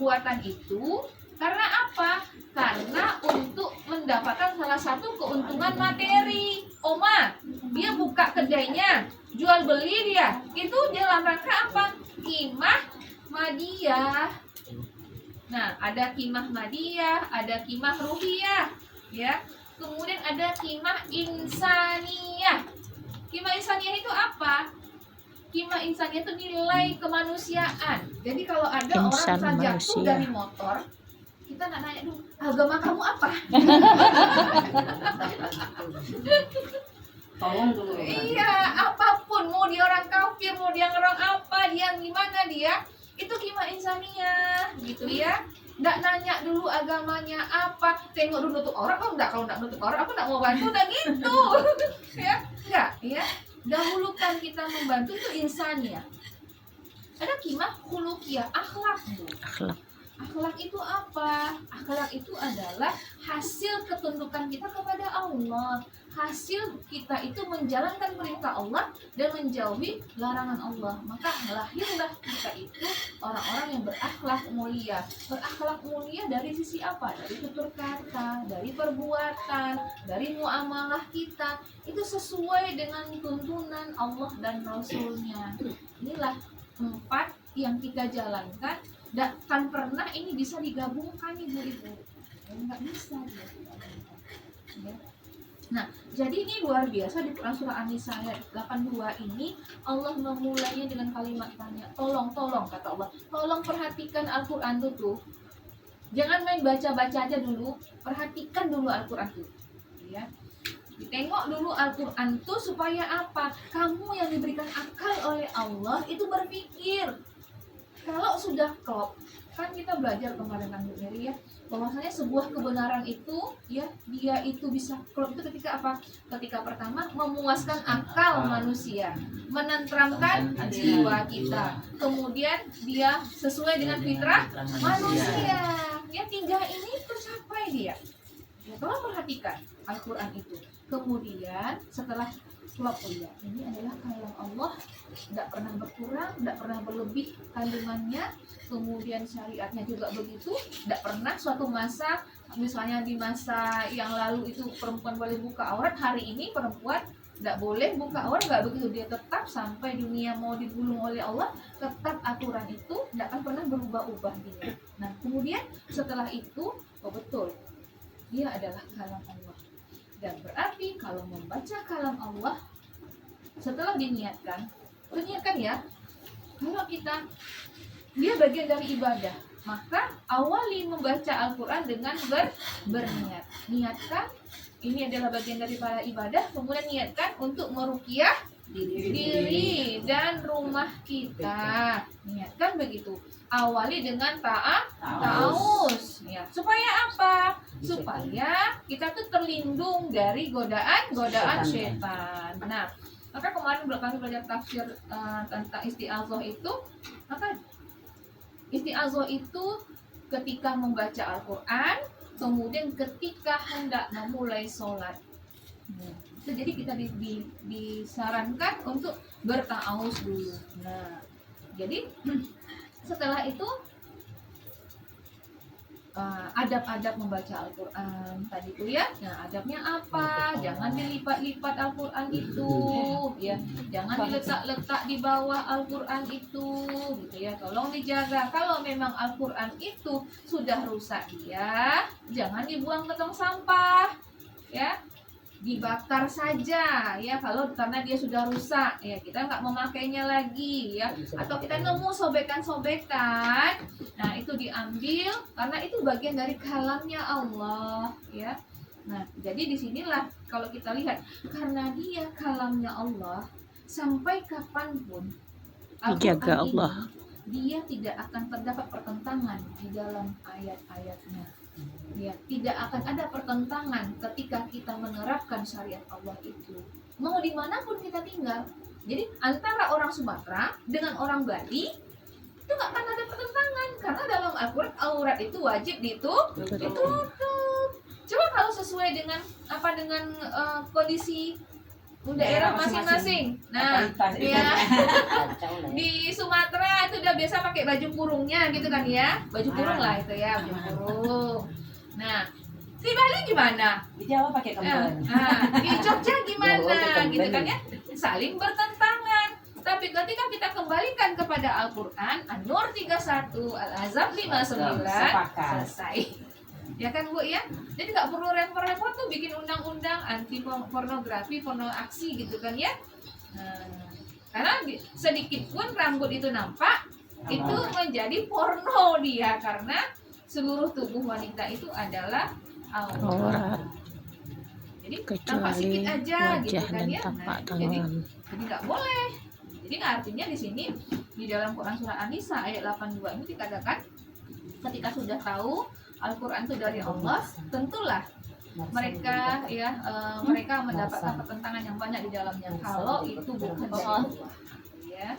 perbuatan itu karena apa? Karena untuk mendapatkan salah satu keuntungan materi. Oma, dia buka kedainya, jual beli dia. Itu dalam rangka apa? Qimah madiyah. Nah, ada qimah madiyah, ada qimah ruhiyah, ya. Kemudian ada qimah insaniyah. Qimah insaniyah itu apa? Qimah insaniyah itu nilai kemanusiaan. Jadi kalau ada Insan orang jatuh manusia. dari motor, kita nggak nanya dulu, agama kamu apa? Tolong dulu. Iya, apapun, mau dia orang kafir, mau dia orang apa, dia gimana dia, itu qimah insaniyah, gitu ya. Nggak nanya dulu agamanya apa, tengok dulu nutup aurat, oh enggak, kalau nggak nutup aurat aku nggak mau bantu, udah gitu. Ya, enggak, ya. Dahulukan kita membantu itu insaniyah. Ada qimah khuluqiyah, akhlak, Bu. Akhlak. Akhlak itu apa? Akhlak itu adalah hasil ketundukan kita kepada Allah. Hasil kita itu menjalankan perintah Allah dan menjauhi larangan Allah. Maka lahirlah kita itu orang-orang yang berakhlak mulia. Berakhlak mulia dari sisi apa? Dari tutur kata, dari perbuatan, dari muamalah kita. Itu sesuai dengan tuntunan Allah dan Rasulnya. Inilah 4 yang kita jalankan. Dan kan pernah ini bisa digabungkan ibu-ibu, nggak bisa dia digabungkan, ya. Nah, jadi ini luar biasa di Quran surah An-Nisa ayat 82 ini Allah memulainya dengan kalimat tanya, tolong kata Allah, tolong perhatikan Al-Quran tuh, jangan main baca-baca aja dulu, perhatikan dulu Al-Quran tuh, ya. Tengok dulu Al-Quran tuh supaya apa? Kamu yang diberikan akal oleh Allah itu berpikir. Kalau sudah klop, kan kita belajar kemarin Bu Mary ya, bahwasanya sebuah kebenaran itu ya dia itu bisa klop itu ketika apa? Ketika pertama memuaskan akal manusia, menenteramkan jiwa kita, kemudian dia sesuai dengan fitrah manusia. Ya 3 ini tercapai dia. Ya, tolong perhatikan Al-Quran itu. Kemudian setelah klop, ya ini adalah kalam Allah, tidak pernah berkurang, tidak pernah berlebih kandungannya, kemudian syariatnya juga begitu, tidak pernah suatu masa, misalnya di masa yang lalu itu perempuan boleh buka aurat, hari ini perempuan tidak boleh buka aurat, nggak begitu, dia tetap sampai dunia mau digulung oleh Allah, tetap aturan itu tidak akan pernah berubah-ubah dia. Nah kemudian setelah itu, oh betul, dia adalah kalam Allah. Dan berarti kalau membaca kalam Allah setelah diniatkan ya, kalau kita dia bagian dari ibadah, maka awali membaca Al-Quran dengan berniat. Niatkan ini adalah bagian dari para ibadah, kemudian niatkan untuk meruqyah diri dan rumah kita. Niatkan begitu. Awali dengan ta'awuz ya. Supaya apa? Supaya kita tuh terlindung dari godaan setan. Nah, maka kemarin kami belajar tafsir tentang isti'adzah itu, maka isti'adzah itu ketika membaca Al-Quran, kemudian ketika hendak memulai sholat. Jadi kita disarankan untuk berta'awuz dulu. Nah, jadi setelah itu adab-adab membaca Al-Quran tadi itu ya. Nah adabnya apa? Jangan dilipat-lipat Al-Quran itu ya, jangan diletak-letak di bawah Al-Quran itu gitu ya, tolong dijaga. Kalau memang Al-Quran itu sudah rusak dia, jangan dibuang ke tong sampah ya, dibakar saja ya, kalau karena dia sudah rusak ya, kita nggak memakainya lagi ya, atau kita nemu sobekan-sobekan, nah itu diambil karena itu bagian dari kalamnya Allah ya. Nah jadi disinilah kalau kita lihat, karena dia kalamnya Allah, sampai kapanpun Dijaga Allah, dia tidak akan terdapat pertentangan di dalam ayat-ayatnya ya, tidak akan ada pertentangan ketika kita menerapkan syariat Allah itu, mau dimanapun kita tinggal. Jadi antara orang Sumatera dengan orang Bali itu nggak akan ada pertentangan, karena dalam Al-Quran aurat itu wajib ditutup. Coba kalau sesuai dengan kondisi daerah masing-masing. Nah, ya di Sumatera itu udah biasa pakai baju kurungnya gitu kan ya, baju kurung lah itu ya, baju kurung. Nah, di Bali gimana? Di Jawa pakai kembaran. Di Jogja gimana Jawa gitu kan kembali. ya, saling bertentangan. Tapi ketika kita kembalikan kepada Al-Quran, An-Nur 31, Al-Ahzab 59, Sepakat. selesai. Ya kan Bu ya? Jadi nggak perlu repot-repot tuh bikin undang-undang anti pornografi, porno aksi gitu kan ya. Karena sedikit pun rambut itu nampak, itu menjadi porno dia, karena seluruh tubuh wanita itu adalah aurat. Aurat. Jadi tampak sedikit Kecuali aja gitu wajah kan dan ya. tapak Jadi tangan. nggak boleh. Jadi artinya di sini di dalam Quran surah An-Nisa ayat 82 ini dikatakan ketika sudah tahu Al-Quran itu dari Allah, tentulah mereka mereka mendapatkan pertentangan yang banyak di dalamnya kalau itu bukan dari Allah, ya.